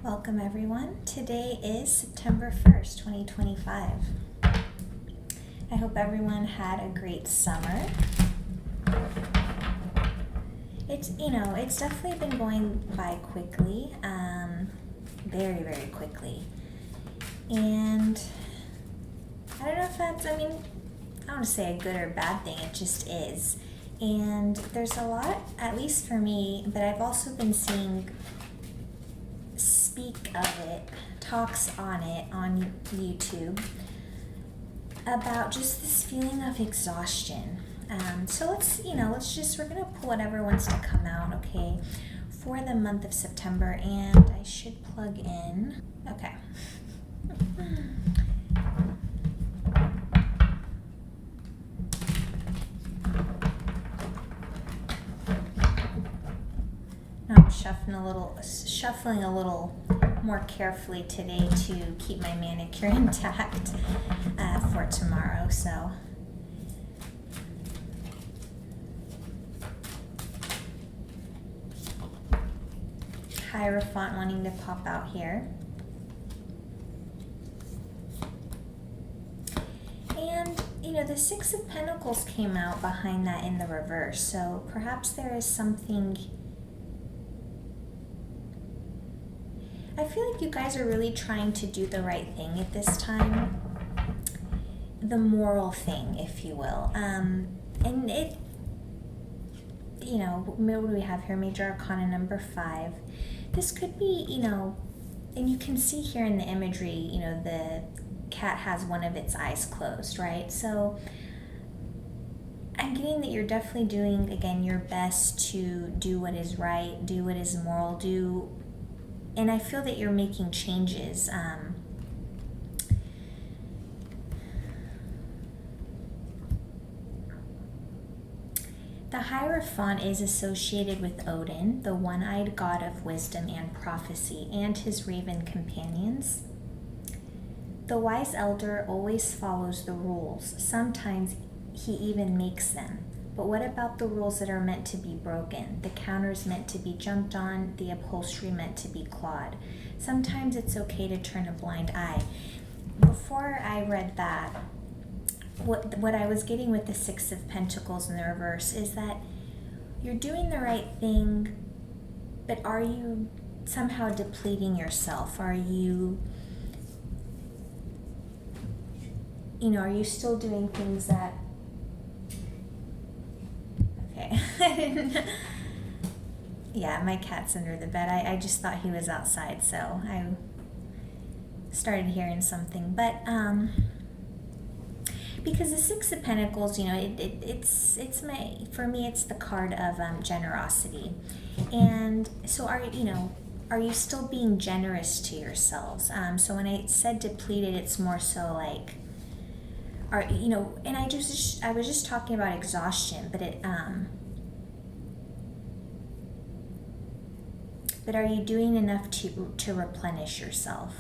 Welcome everyone. Today is September 1st, 2025. I hope everyone had a great summer. It's definitely been going by quickly, very, very quickly. And I don't know if that's, I don't want to say a good or bad thing, it just is. And there's a lot, at least for me, but I've also been seeing speak of it, talks on it on YouTube about just this feeling of exhaustion. So we're gonna pull whatever wants to come out, okay, for the month of September, and I should plug in. Okay. Now I'm shuffling a little more carefully today to keep my manicure intact for tomorrow. So Hierophant wanting to pop out here. And the Six of Pentacles came out behind that in the reverse, so perhaps there is something. I feel like you guys are really trying to do the right thing at this time. The moral thing, if you will. And it, what do we have here? Major Arcana number 5. This could be, and you can see here in the imagery, the cat has one of its eyes closed, right? So I'm getting that you're definitely doing, again, your best to do what is right, do what is moral, and I feel that you're making changes. The Hierophant is associated with Odin, the one-eyed god of wisdom and prophecy, and his raven companions. The wise elder always follows the rules. Sometimes he even makes them. But what about the rules that are meant to be broken? The counters meant to be jumped on, the upholstery meant to be clawed. Sometimes it's okay to turn a blind eye. Before I read that, what I was getting with the Six of Pentacles in the reverse is that you're doing the right thing, but are you somehow depleting yourself? Are you still doing things that... Okay. Yeah, my cat's under the bed. I just thought he was outside, so I started hearing something. But because the Six of Pentacles, for me it's the card of generosity. And so are you still being generous to yourselves? So when I said depleted, it's more so like, and I was just talking about exhaustion, but are you doing enough to replenish yourself?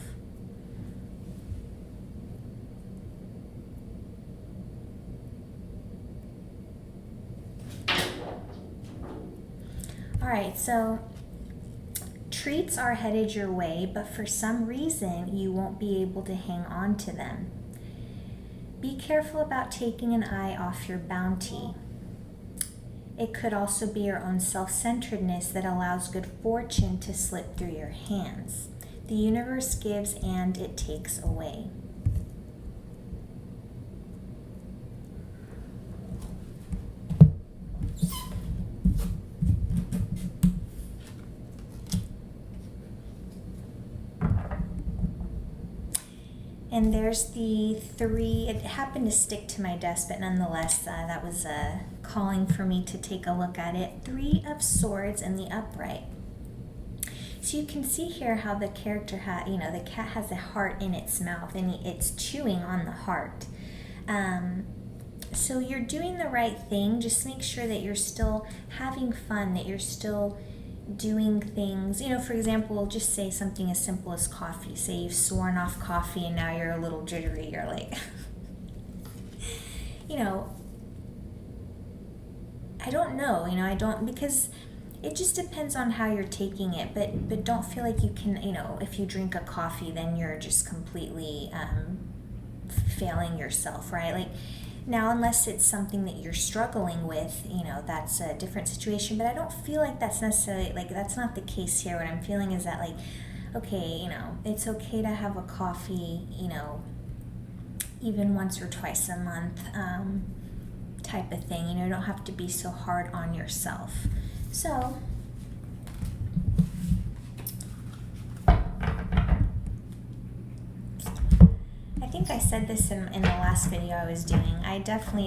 All right, so treats are headed your way, but for some reason you won't be able to hang on to them. Be careful about taking an eye off your bounty. It could also be your own self-centeredness that allows good fortune to slip through your hands. The universe gives and it takes away. And there's the 3, it happened to stick to my desk, but nonetheless, that was calling for me to take a look at it. 3 of Swords in the upright. So you can see here how the character the cat has a heart in its mouth, and it's chewing on the heart. So you're doing the right thing. Just make sure that you're still having fun, that you're still doing things, for example, just say something as simple as coffee. Say you've sworn off coffee and now you're a little jittery. You're like, I don't know, because it just depends on how you're taking it, but don't feel like you can, if you drink a coffee, then you're just completely failing yourself, right? Like, now, unless it's something that you're struggling with, that's a different situation, but I don't feel like that's necessarily, like, that's not the case here. What I'm feeling is that, like, okay, it's okay to have a coffee, even once or twice a month, type of thing. You don't have to be so hard on yourself. So, I think I said this in the last video I was doing.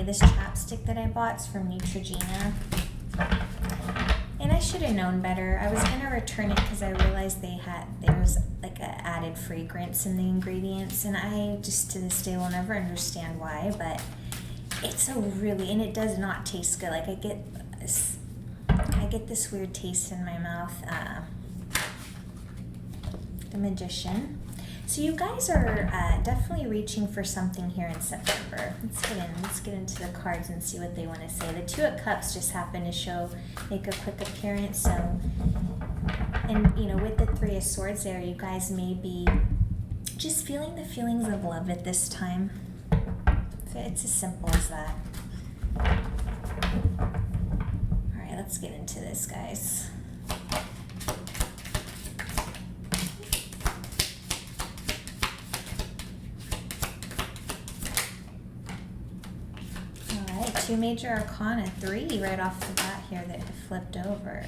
This chapstick that I bought is from Neutrogena. And I should have known better. I was going to return it because I realized there was like an added fragrance in the ingredients. And I just to this day will never understand why. But it's and it does not taste good. Like, I get this weird taste in my mouth. The Magician. So you guys are definitely reaching for something here in September. Let's get into the cards and see what they want to say. The Two of Cups just happened to make a quick appearance. So, and with the Three of Swords there, you guys may be just feeling the feelings of love at this time. So it's as simple as that. All right, let's get into this, guys. Two Major Arcana, 3 right off the bat here that have flipped over.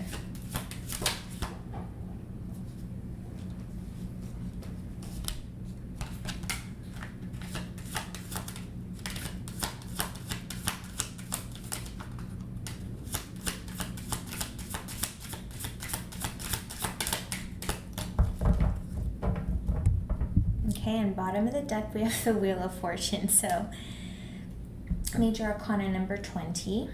Okay, and bottom of the deck we have the Wheel of Fortune. So Major Arcana number 10.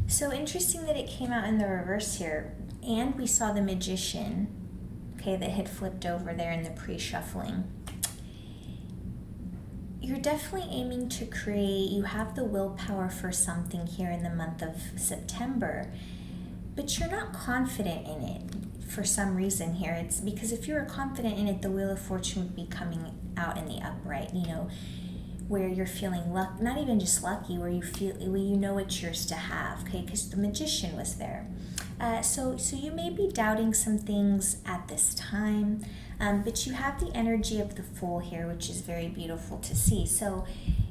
So interesting that it came out in the reverse here. And we saw the Magician, okay, that had flipped over there in the pre-shuffling. You're definitely aiming to create, you have the willpower for something here in the month of September, but you're not confident in it for some reason here. It's because if you were confident in it, the Wheel of Fortune would be coming out in the upright, where you're feeling not even just lucky, where you feel, it's yours to have, okay, because the Magician was there. So you may be doubting some things at this time, but you have the energy of the Fool here, which is very beautiful to see. So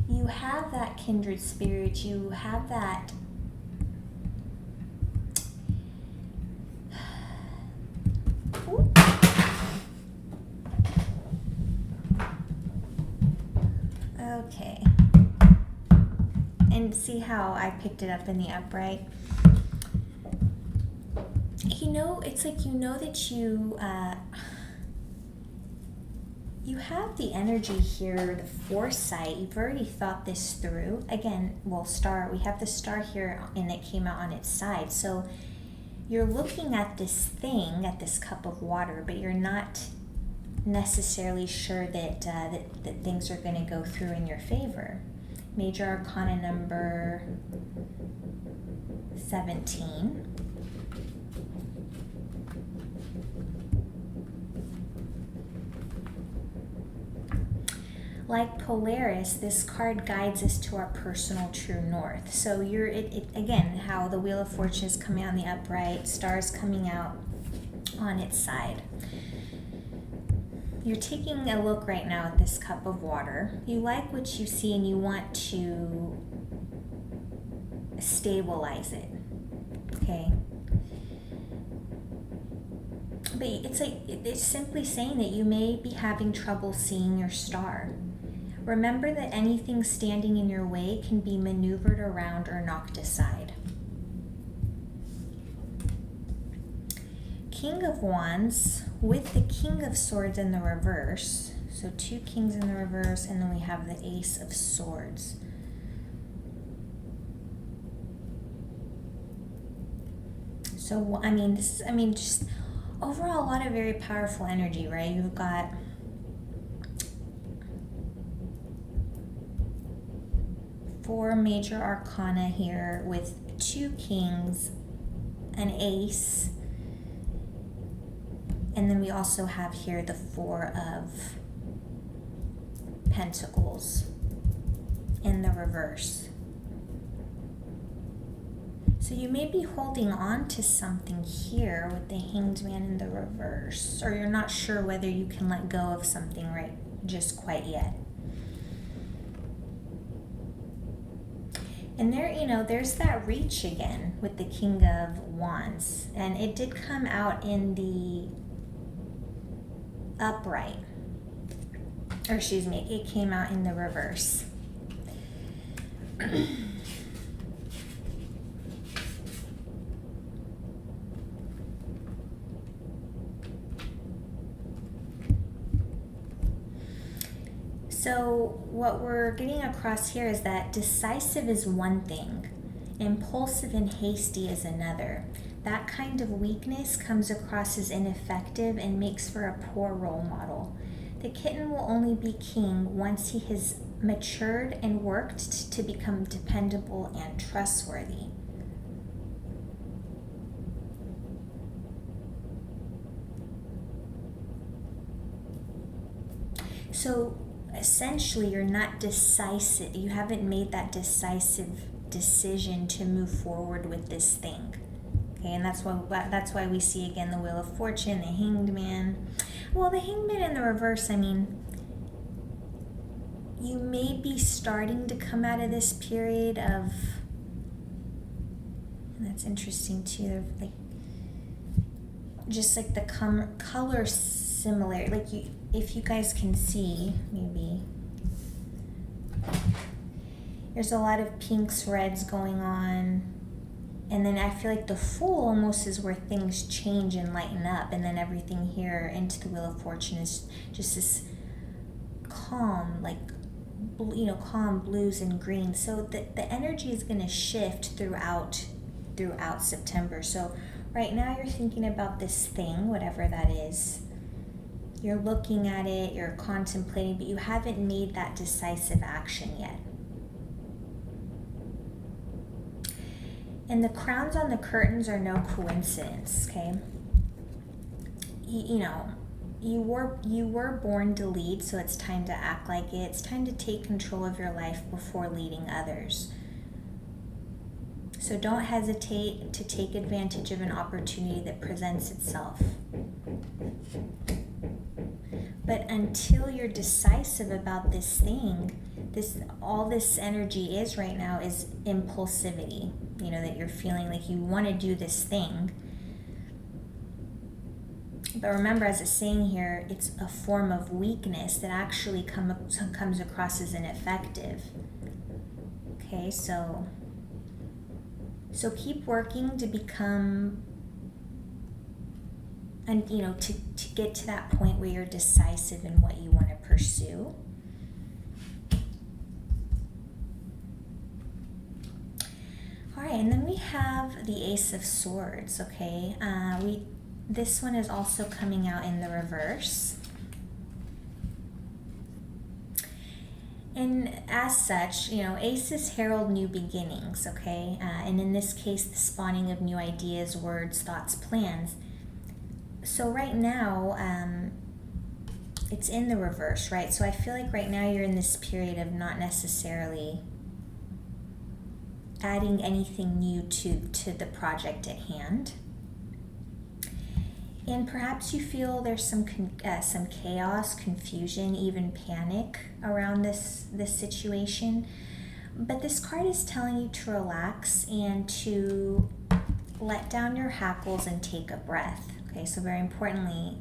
you have that kindred spirit, you have that okay. And see how I picked it up in the upright? It's like that you have the energy here, the foresight. You've already thought this through. Again, we have the Star here, and it came out on its side. So you're looking at this thing, at this cup of water, but you're not necessarily sure that things are going to go through in your favor. Major Arcana number 17. Like Polaris, this card guides us to our personal true north. So again, how the Wheel of Fortune is coming out in the upright, stars coming out on its side. You're taking a look right now at this cup of water. You like what you see and you want to stabilize it, okay? But it's simply saying that you may be having trouble seeing your star. Remember that anything standing in your way can be maneuvered around or knocked aside. King of Wands with the King of Swords in the reverse. So 2 kings in the reverse, and then we have the Ace of Swords. So, just overall a lot of very powerful energy, right? You've got 4 major arcana here with 2 kings, an ace, and then we also have here the 4 of Pentacles in the reverse. So you may be holding on to something here with the Hanged Man in the reverse, or you're not sure whether you can let go of something right just quite yet. And there, you know, there's that reach again with the King of Wands, and it did come out in the upright, or excuse me, it came out in the reverse. So what we're getting across here is that decisive is one thing, impulsive and hasty is another. That kind of weakness comes across as ineffective and makes for a poor role model. The kitten will only be king once he has matured and worked to become dependable and trustworthy. So essentially, you're not decisive. You haven't made that decisive decision to move forward with this thing. Okay, and that's why we see again the Wheel of Fortune, the Hanged Man. Well, the Hanged Man in the reverse, I mean, you may be starting to come out of this period of, and that's interesting too, like just like the color similar, like if you guys can see, maybe there's a lot of pinks, reds going on, and then I feel like the Fool almost is where things change and lighten up, and then everything here into the Wheel of Fortune is just this calm, like, you know, calm blues and greens. So the energy is going to shift throughout September. So right now you're thinking about this thing, whatever that is. You're looking at it, you're contemplating, but you haven't made that decisive action yet. And the crowns on the curtains are no coincidence, okay? You know, you were born to lead, so it's time to act like it. It's time to take control of your life before leading others. So don't hesitate to take advantage of an opportunity that presents itself. But until you're decisive about this thing, all this energy is right now is impulsivity. You know, that you're feeling like you want to do this thing. But remember, as it's saying here, it's a form of weakness that actually comes across as ineffective. Okay, so keep working to become, and you know, to get to that point where you're decisive in what you want to pursue. All right, and then we have the Ace of Swords, okay? This one is also coming out in the reverse. And as such, you know, aces herald new beginnings, okay? And in this case, the spawning of new ideas, words, thoughts, plans. So right now, it's in the reverse, right? So I feel like right now you're in this period of not necessarily adding anything new to the project at hand. And perhaps you feel there's some chaos, confusion, even panic around this situation. But this card is telling you to relax and to let down your hackles and take a breath. Okay, so very importantly,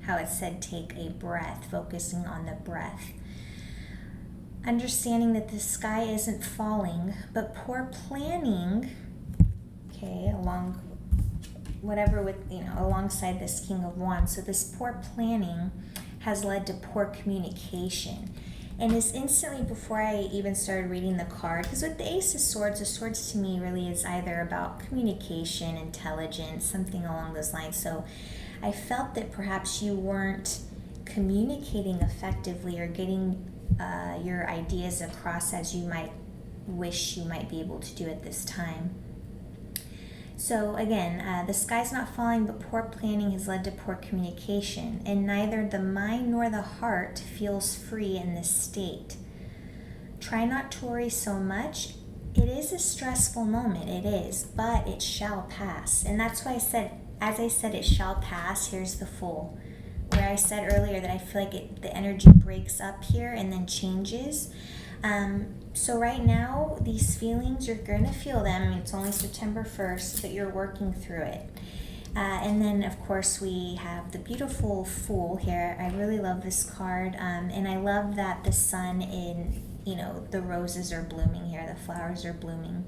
how it said take a breath, focusing on the breath. Understanding that the sky isn't falling, but poor planning, okay, alongside this King of Wands. So this poor planning has led to poor communication. And is instantly, before I even started reading the card, because with the Ace of Swords, the swords to me really is either about communication, intelligence, something along those lines. So I felt that perhaps you weren't communicating effectively or getting your ideas across as you might wish you might be able to do at this time. So again, the sky's not falling, but poor planning has led to poor communication, and neither the mind nor the heart feels free in this state. Try not to worry so much. It is a stressful moment, it is, but it shall pass. And that's why I said, as I said, it shall pass. Here's the Fool, where I said earlier that I feel like the energy breaks up here and then changes. So right now, these feelings, you're going to feel them. I mean, it's only September 1st, but you're working through it. And then, of course, we have the beautiful Fool here. I really love this card. And I love that the sun in, the roses are blooming here. The flowers are blooming.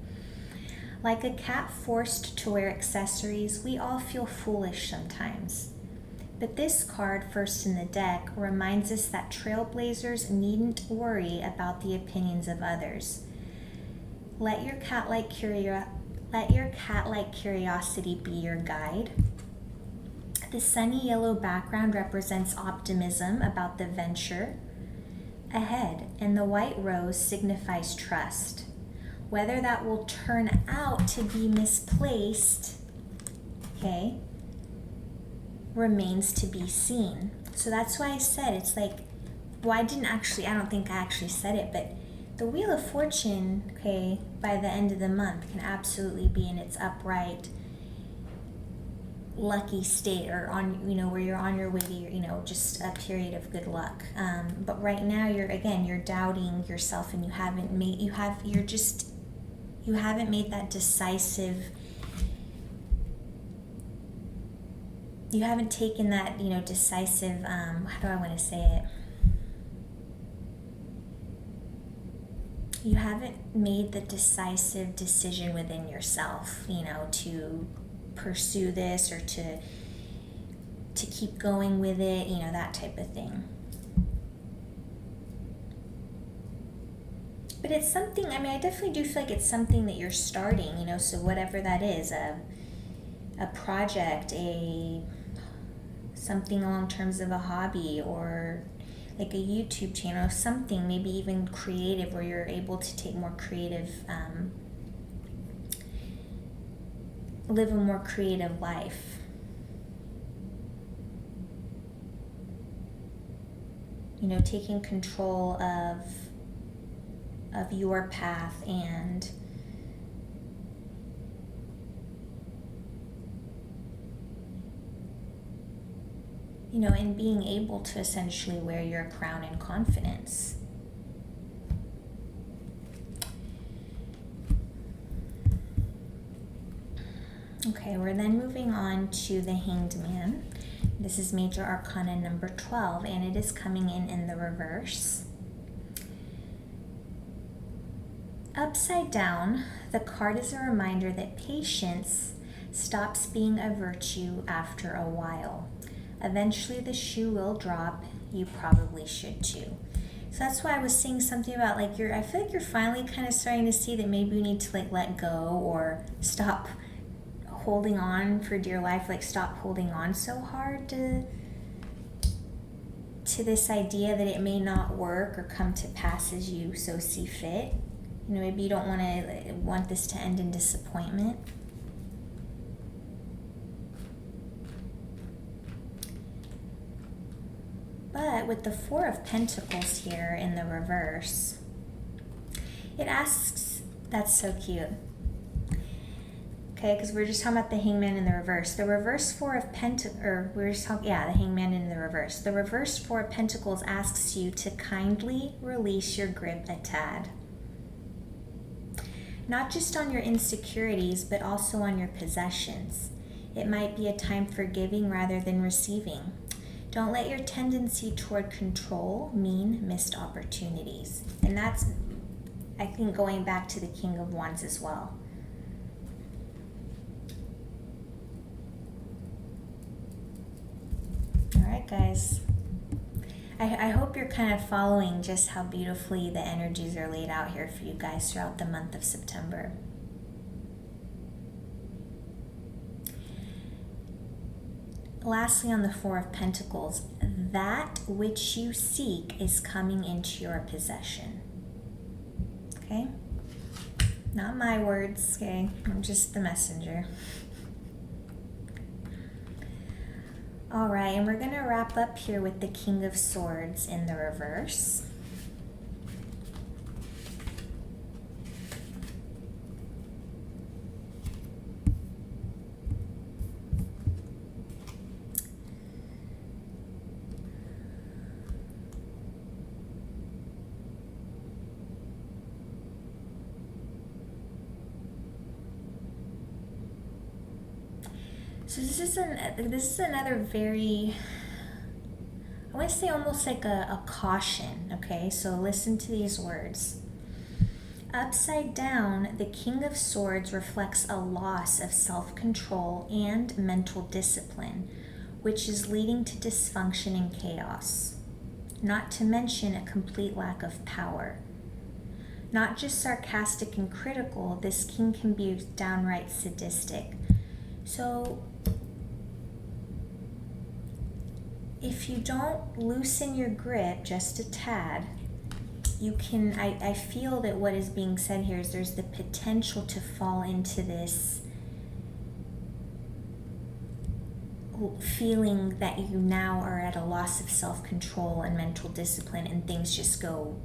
Like a cat forced to wear accessories, we all feel foolish sometimes. But this card, first in the deck, reminds us that trailblazers needn't worry about the opinions of others. Let your cat-like curiosity be your guide. The sunny yellow background represents optimism about the venture ahead, and the white rose signifies trust. Whether that will turn out to be misplaced, remains to be seen. So that's why I said it's like, I don't think I actually said it, but the Wheel of Fortune, by the end of the month can absolutely be in its upright, lucky state, or on, where you're on your way to just a period of good luck. But right now you're doubting yourself, and you haven't made that decisive. You haven't taken that, decisive, how do I want to say it? You haven't made the decisive decision within yourself, to pursue this or to keep going with it, that type of thing. But it's something, I definitely do feel like it's something that you're starting, so whatever that is, a project, something along terms of a hobby, or like a YouTube channel, something maybe even creative, where you're able to take more creative, live a more creative life. Taking control of your path, and and being able to essentially wear your crown in confidence. Okay, we're then moving on to the Hanged Man. This is Major Arcana number 12, and it is coming in the reverse. Upside down, the card is a reminder that patience stops being a virtue after a while. Eventually the shoe will drop. You probably should too. So that's why I was saying something about I feel like you're finally kind of starting to see that maybe you need to let go, or stop holding on for dear life, stop holding on so hard to this idea that it may not work or come to pass as you so see fit. Maybe you don't want this to end in disappointment. But with the Four of Pentacles here in the reverse, it asks, that's so cute. Okay, because we're just talking about the Hangman in the reverse. The reverse Four of Pentacles, the Hangman in the reverse. The reverse Four of Pentacles asks you to kindly release your grip a tad. Not just on your insecurities, but also on your possessions. It might be a time for giving rather than receiving. Don't let your tendency toward control mean missed opportunities. And that's, I think, going back to the King of Wands as well. All right, guys. I hope you're kind of following just how beautifully the energies are laid out here for you guys throughout the month of September. lastly, on the Four of Pentacles, that which you seek is coming into your possession. Okay? Not my words, okay? I'm just the messenger. All right, and we're going to wrap up here with the King of Swords in the reverse. So this is another very, I want to say almost like a caution, okay? So listen to these words. Upside down, the King of Swords reflects a loss of self-control and mental discipline, which is leading to dysfunction and chaos, not to mention a complete lack of power. Not just sarcastic and critical, this king can be downright sadistic. So if you don't loosen your grip just a tad, you can, I feel that what is being said here is there's the potential to fall into this feeling that you now are at a loss of self-control and mental discipline, and things just go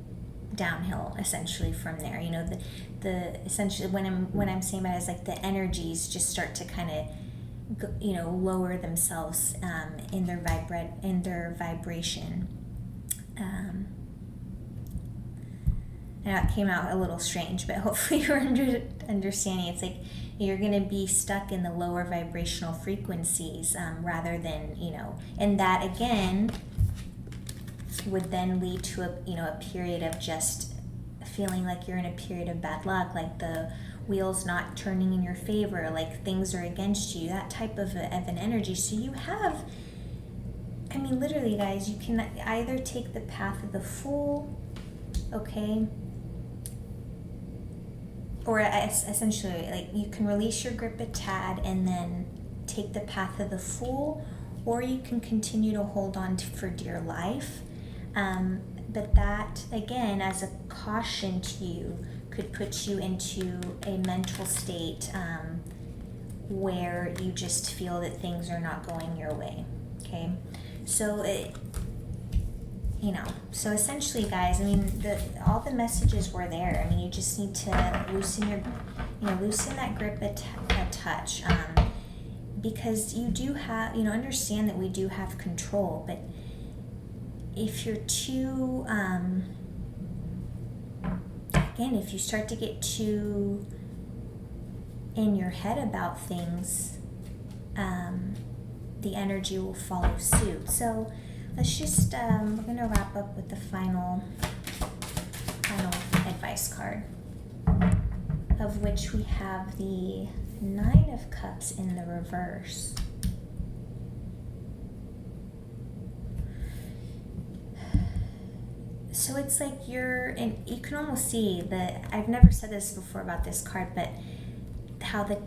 downhill essentially from there. You know, the essentially when I'm saying that is like the energies just start to kind of, you know, lower themselves in their vibration. Now it came out a little strange, but hopefully you're understanding. It's like you're going to be stuck in the lower vibrational frequencies rather than, you know, and that again would then lead to a period of just feeling like you're in a period of bad luck, like the wheels not turning in your favor, like things are against you, that type of an energy. So you have, I mean, literally, guys, you can either take the path of the Fool, okay, or essentially, like, you can release your grip a tad and then take the path of the Fool, or you can continue to hold on for dear life. But that, again, as a caution to you, could put you into a mental state where you just feel that things are not going your way, okay? So, so essentially, guys, I mean, all the messages were there. I mean, you just need to loosen that grip a touch, because you do have, understand that we do have control, but if you're too, again, if you start to get too in your head about things, the energy will follow suit. So let's just, we're going to wrap up with the final advice card, of which we have the Nine of Cups in the reverse. So it's like and you can almost see that, I've never said this before about this card, but how the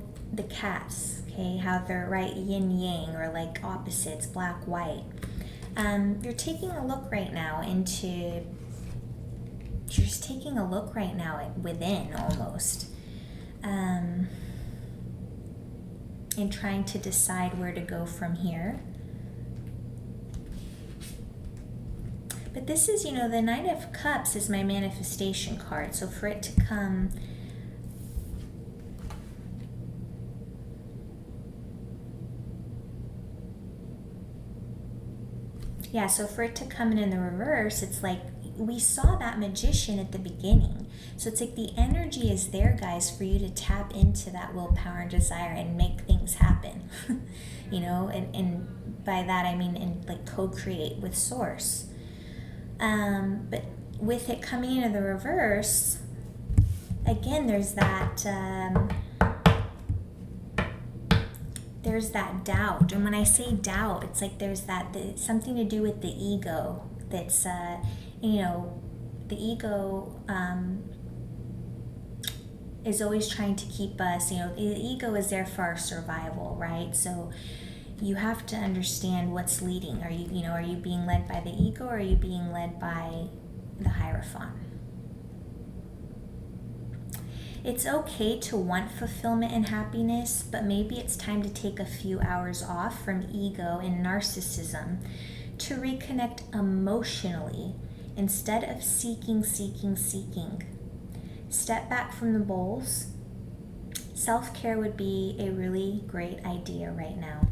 cats, okay, how they're right yin yang, or like opposites, black white. You're just taking a look right now within almost, and trying to decide where to go from here. But this is, the Nine of Cups is my manifestation card. So for it to come, so for it to come in the reverse, it's like we saw that Magician at the beginning. So it's like the energy is there, guys, for you to tap into that willpower and desire and make things happen. And by that I mean like co-create with Source. But with it coming into the reverse, again, there's that doubt. And when I say doubt, it's like there's something to do with the ego. That's, the ego is always trying to keep us, the ego is there for our survival, right? So, you have to understand what's leading. Are you being led by the ego, or are you being led by the Hierophant? It's okay to want fulfillment and happiness, but maybe it's time to take a few hours off from ego and narcissism to reconnect emotionally instead of seeking. Step back from the bowls. Self-care would be a really great idea right now.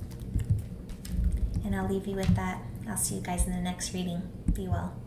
And I'll leave you with that. I'll see you guys in the next reading. Be well.